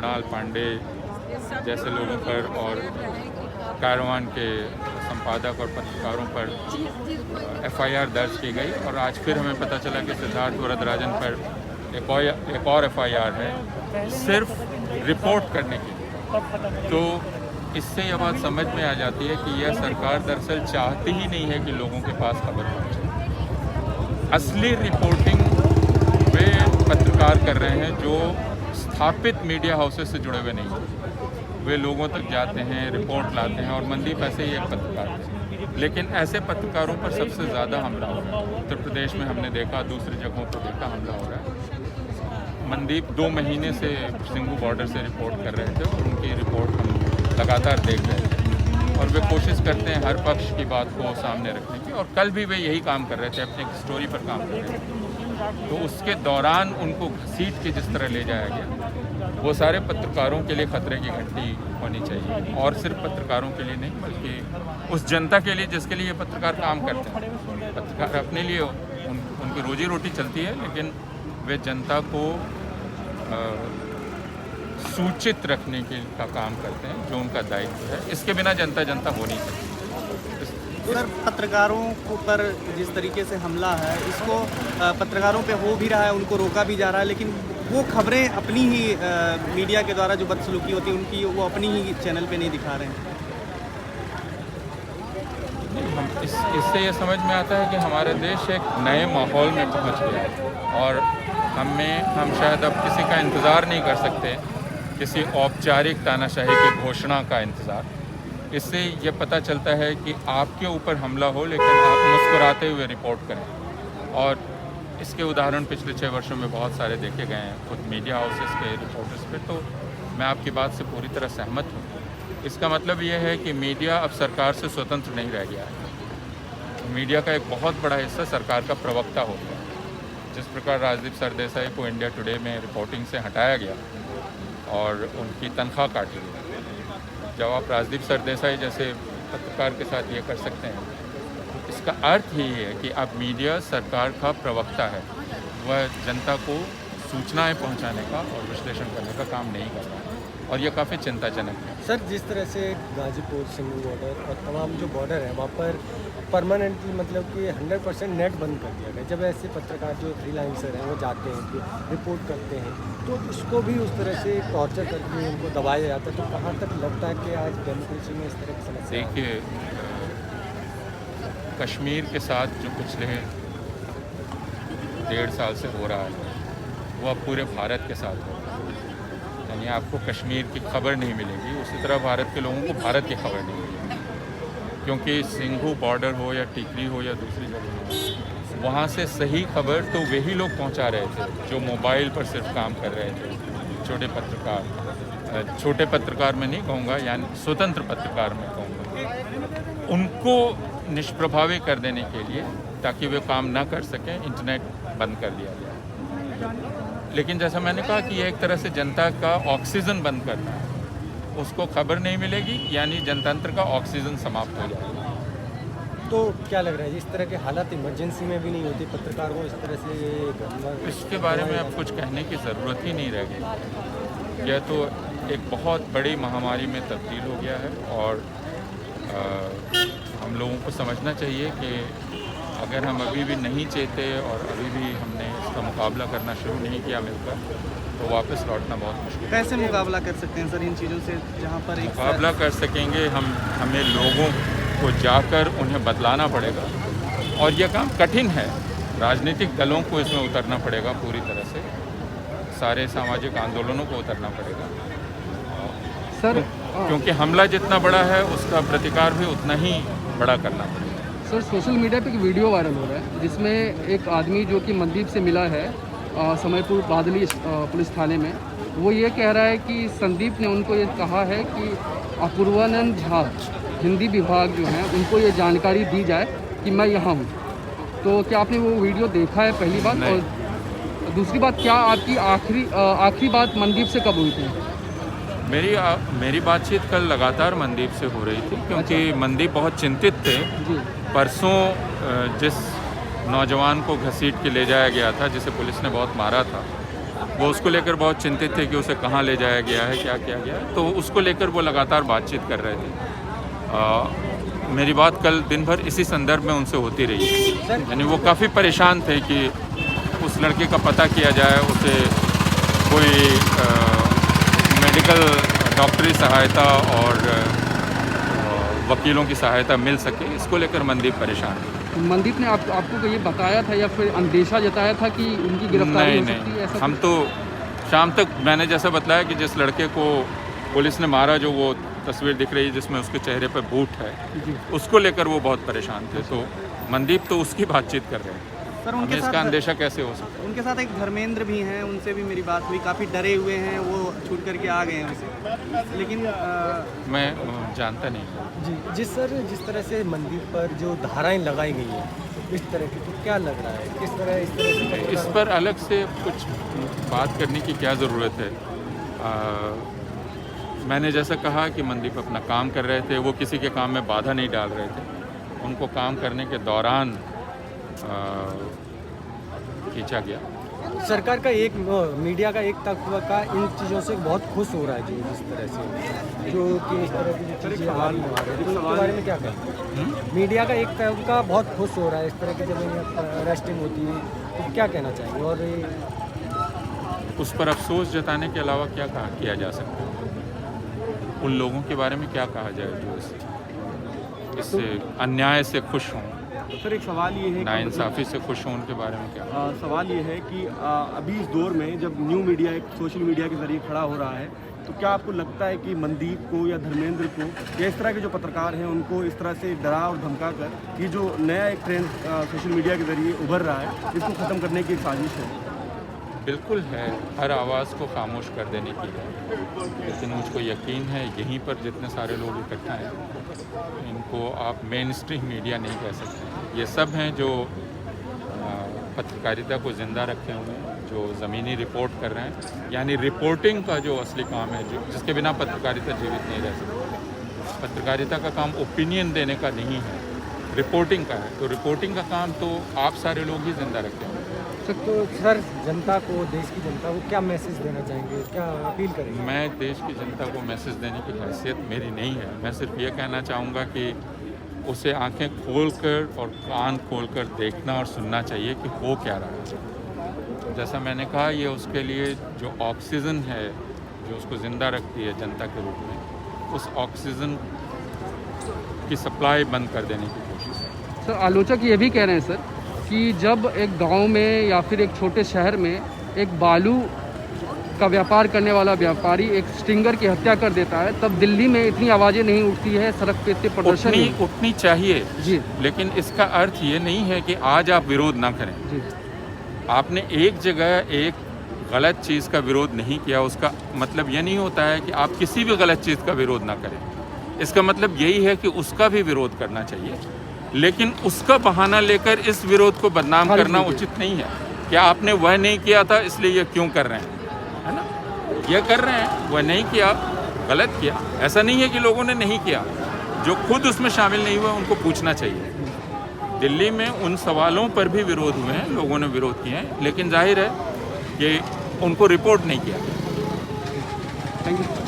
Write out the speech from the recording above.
मृणाल पांडे जैसे लोगों पर और कारवान के संपादक और पत्रकारों पर एफआईआर दर्ज की गई और आज फिर हमें पता चला कि सिद्धार्थ वरदराजन पर एक और एफआईआर है सिर्फ रिपोर्ट करने की। तो इससे यह बात समझ में आ जाती है कि यह सरकार दरअसल चाहती ही नहीं है कि लोगों के पास खबर पहुंचे। असली रिपोर्टिंग वे पत्रकार कर रहे हैं जो स्थापित मीडिया हाउसेस से जुड़े हुए नहीं हैं। वे लोगों तक जाते हैं, रिपोर्ट लाते हैं और मनदीप ऐसे ही एक पत्रकार है। लेकिन ऐसे पत्रकारों पर सबसे ज़्यादा हमला हो रहा है। उत्तर प्रदेश में हमने देखा, दूसरी जगहों पर देखा हमला हो रहा है। मनदीप 2 महीने से सिंघू बॉर्डर से रिपोर्ट कर रहे थे और उनकी रिपोर्ट हम लगातार देख रहे थे और वे कोशिश करते हैं हर पक्ष की बात को सामने रखने की। और कल भी वे यही काम कर रहे थे, अपने एक स्टोरी पर काम कर रहे थे। तो उसके दौरान उनको घसीट के जिस तरह ले जाया गया, वो सारे पत्रकारों के लिए खतरे की घंटी होनी चाहिए। और सिर्फ पत्रकारों के लिए नहीं, बल्कि उस जनता के लिए जिसके लिए ये पत्रकार काम करते हैं। पत्रकार अपने लिए उनकी रोजी रोटी चलती है, लेकिन वे जनता को सूचित रखने का काम करते हैं, जो उनका दायित्व है। इसके बिना जनता हो नहीं सकती। सर, पत्रकारों पर जिस तरीके से हमला है, इसको पत्रकारों पे हो भी रहा है, उनको रोका भी जा रहा है, लेकिन वो खबरें अपनी ही मीडिया के द्वारा जो बदसलूकी होती है उनकी, वो अपनी ही चैनल पे नहीं दिखा रहे हैं। इससे ये समझ में आता है कि हमारा देश एक नए माहौल में पहुंच गया है और हम शायद अब किसी का इंतज़ार नहीं कर सकते, किसी औपचारिक तानाशाही की घोषणा का इंतज़ार। इससे ये पता चलता है कि आपके ऊपर हमला हो, लेकिन आप मुस्कुराते हुए रिपोर्ट करें। और इसके उदाहरण पिछले 6 वर्षों में बहुत सारे देखे गए हैं, खुद मीडिया हाउसेस के रिपोर्टर्स पे। तो मैं आपकी बात से पूरी तरह सहमत हूँ। इसका मतलब ये है कि मीडिया अब सरकार से स्वतंत्र नहीं रह गया है। मीडिया का एक बहुत बड़ा हिस्सा सरकार का प्रवक्ता हो गया। जिस प्रकार राजदीप सरदेसाई को इंडिया टुडे में रिपोर्टिंग से हटाया गया और उनकी तनख्वाह काटी गई, जब आप राजदीप सरदेसाई जैसे पत्रकार के साथ ये कर सकते हैं, इसका अर्थ ही है कि अब मीडिया सरकार का प्रवक्ता है। वह जनता को सूचनाएं पहुंचाने का और विश्लेषण करने का काम नहीं कर रहा है और यह काफ़ी चिंताजनक है। सर, जिस तरह से गाजीपुर, सिंघू बॉर्डर और तमाम जो बॉर्डर है, वहाँ पर परमानेंटली मतलब कि 100% नेट बंद कर दिया गया। जब ऐसे पत्रकार जो फ्रीलांसर हैं वो जाते हैं, फिर रिपोर्ट करते हैं, तो उसको भी उस तरह से टॉर्चर करके उनको दबाया जाता है। तो कहाँ तक लगता है कि आज डेमोक्रेसी में इस तरह की समस्या? देखिए, कश्मीर के साथ जो पिछले 1.5 साल से हो रहा है, वो अब पूरे भारत के साथ हो रहा है। यानी आपको कश्मीर की खबर नहीं मिलेगी, उसी तरह भारत के लोगों को भारत की खबर नहीं मिलेगी। क्योंकि सिंघू बॉर्डर हो या टिकरी हो या दूसरी जगह हो, वहाँ से सही खबर तो वही लोग पहुँचा रहे थे जो मोबाइल पर सिर्फ काम कर रहे थे। छोटे पत्रकार मैं नहीं कहूँगा, यानी स्वतंत्र पत्रकार मैं कहूँगा, उनको निष्प्रभावी कर देने के लिए, ताकि वे काम ना कर सकें, इंटरनेट बंद कर दिया गया। लेकिन जैसा मैंने कहा कि यह एक तरह से जनता का ऑक्सीजन बंद करना है। उसको खबर नहीं मिलेगी, यानी जनतंत्र का ऑक्सीजन समाप्त हो जाएगा। तो क्या लग रहा है, इस तरह के हालात इमरजेंसी में भी नहीं होती, पत्रकार को इस तरह से? इसके बारे में अब कुछ कहने की ज़रूरत ही नहीं रह गई। यह तो एक बहुत बड़ी महामारी में तब्दील हो गया है और हम लोगों को समझना चाहिए कि अगर हम अभी भी नहीं चेते और अभी भी हमने इसका मुकाबला करना शुरू नहीं किया मिलकर, तो वापस लौटना बहुत मुश्किल है। कैसे मुकाबला कर सकते हैं सर इन चीज़ों से, जहाँ पर मुकाबला कर सकेंगे हमें लोगों को जाकर उन्हें बदलाना पड़ेगा और यह काम कठिन है। राजनीतिक दलों को इसमें उतरना पड़ेगा पूरी तरह से, सारे सामाजिक आंदोलनों को उतरना पड़ेगा सर। क्योंकि हमला जितना बड़ा है, उसका प्रतिकार भी उतना ही बड़ा करना पड़ेगा। सर, सोशल मीडिया पे एक वीडियो वायरल हो रहा है जिसमें एक आदमी जो कि मनदीप से मिला है समयपुर बादली पुलिस थाने में, वो ये कह रहा है कि संदीप ने उनको ये कहा है कि अपूर्वानंद झा हिंदी विभाग जो है उनको ये जानकारी दी जाए कि मैं यहाँ हूँ। तो क्या आपने वो वीडियो देखा है, पहली बात? और दूसरी बात, क्या आपकी आखिरी बात मनदीप से कब हुई थी? मेरी बातचीत कल लगातार मनदीप से हो रही थी, क्योंकि मनदीप बहुत चिंतित थे। परसों जिस नौजवान को घसीट के ले जाया गया था, जिसे पुलिस ने बहुत मारा था, वो उसको लेकर बहुत चिंतित थे कि उसे कहाँ ले जाया गया है, क्या किया गया है। तो उसको लेकर वो लगातार बातचीत कर रहे थे। मेरी बात कल दिन भर इसी संदर्भ में उनसे होती रही, यानी वो काफ़ी परेशान थे कि उस लड़के का पता किया जाए, उसे कोई मेडिकल डॉक्टरी सहायता और वकीलों की सहायता मिल सके, इसको लेकर मनदीप परेशान है। मनदीप ने आपको ये बताया था या फिर अंदेशा जताया था कि उनकी गिरफ्तारी हो सकती है? ऐसा हम तो शाम तक मैंने जैसा बताया कि जिस लड़के को पुलिस ने मारा, जो वो तस्वीर दिख रही है जिसमें उसके चेहरे पर बूट है, उसको लेकर वो बहुत परेशान थे। तो मनदीप तो उसकी बातचीत कर रहे हैं। सर हमें इसका अंदेशा कैसे हो सकता है? उनके साथ एक धर्मेंद्र भी हैं, उनसे भी मेरी बात हुई, काफ़ी डरे हुए हैं, वो छूट करके आ गए हैं उसे, लेकिन मैं जानता नहीं। जी जिस तरह से मनदीप पर जो धाराएं लगाई गई हैं इस तरह की, तो क्या लग रहा है किस तरह इस तरह से इस पर अलग से कुछ बात करने की क्या ज़रूरत है? मैंने जैसा कहा कि मनदीप अपना काम कर रहे थे, वो किसी के काम में बाधा नहीं डाल रहे थे। उनको काम करने के दौरान खींचा गया। सरकार का एक मीडिया का एक तबका इन चीज़ों से बहुत खुश हो रहा है, जो जिस तरह से जो कि इस तरह की जो चीज़ें आ रही हैं, उसके बारे में क्या कहें? मीडिया का एक तबका बहुत खुश हो रहा है इस तरह की जब अरेस्टिंग होती है, तो क्या कहना चाहेंगे? और उस पर अफसोस जताने के अलावा क्या कहा किया जा सकता है? उन लोगों के बारे में क्या कहा जाए जो इस अन्याय से खुश हों, सर एक सवाल ये है, नाइंसाफ़ी से खुश हों, उनके बारे में क्या? सवाल ये है कि अभी इस दौर में जब न्यू मीडिया एक सोशल मीडिया के ज़रिए खड़ा हो रहा है, तो क्या आपको लगता है कि मनदीप को या धर्मेंद्र को या इस तरह के जो पत्रकार हैं उनको इस तरह से डरा और धमका कर ये जो नया एक ट्रेंड सोशल मीडिया के ज़रिए उभर रहा है, इसको ख़त्म करने की एक साजिश है? बिल्कुल है, हर आवाज़ को खामोश कर देने की है, लेकिन मुझको यकीन है यहीं पर जितने सारे लोग इकट्ठा हैं, इनको आप मेन स्ट्रीम मीडिया नहीं कह सकते। ये सब हैं जो पत्रकारिता को ज़िंदा रखे हुए हैं, जो ज़मीनी रिपोर्ट कर रहे हैं, यानी रिपोर्टिंग का जो असली काम है, जिसके बिना पत्रकारिता जीवित नहीं रह सकती। पत्रकारिता का काम ओपिनियन देने का नहीं है, रिपोर्टिंग का है। तो रिपोर्टिंग का काम तो आप सारे लोग ही ज़िंदा रखते हैं। तो सर जनता को, देश की जनता को क्या मैसेज देना चाहेंगे, क्या अपील करेंगे? मैं देश की जनता को मैसेज देने की हैसियत मेरी नहीं है। मैं सिर्फ ये कहना चाहूँगा कि उसे आंखें खोलकर और कान खोलकर देखना और सुनना चाहिए कि हो क्या रहा है। जैसा मैंने कहा, ये उसके लिए जो ऑक्सीजन है, जो उसको ज़िंदा रखती है जनता के रूप में, उस ऑक्सीजन की सप्लाई बंद कर देने की कोशिश है। सर आलोचक ये भी कह रहे हैं सर कि जब एक गांव में या फिर एक छोटे शहर में एक बालू का व्यापार करने वाला व्यापारी एक स्टिंगर की हत्या कर देता है, तब दिल्ली में इतनी आवाज़ें नहीं उठती है, सड़क पे इतने प्रदर्शन उठनी चाहिए जी, लेकिन इसका अर्थ ये नहीं है कि आज आप विरोध ना करें जी। आपने एक जगह एक गलत चीज़ का विरोध नहीं किया, उसका मतलब ये नहीं होता है कि आप किसी भी गलत चीज़ का विरोध ना करें। इसका मतलब यही है कि उसका भी विरोध करना चाहिए, लेकिन उसका बहाना लेकर इस विरोध को बदनाम करना उचित नहीं है। क्या आपने वह नहीं किया था इसलिए ये क्यों कर रहे हैं, है ना? ये कर रहे हैं, वह नहीं किया, गलत किया। ऐसा नहीं है कि लोगों ने नहीं किया, जो खुद उसमें शामिल नहीं हुए उनको पूछना चाहिए। दिल्ली में उन सवालों पर भी विरोध हुए हैं, लोगों ने विरोध किए हैं, लेकिन जाहिर है कि उनको रिपोर्ट नहीं किया। Thank you.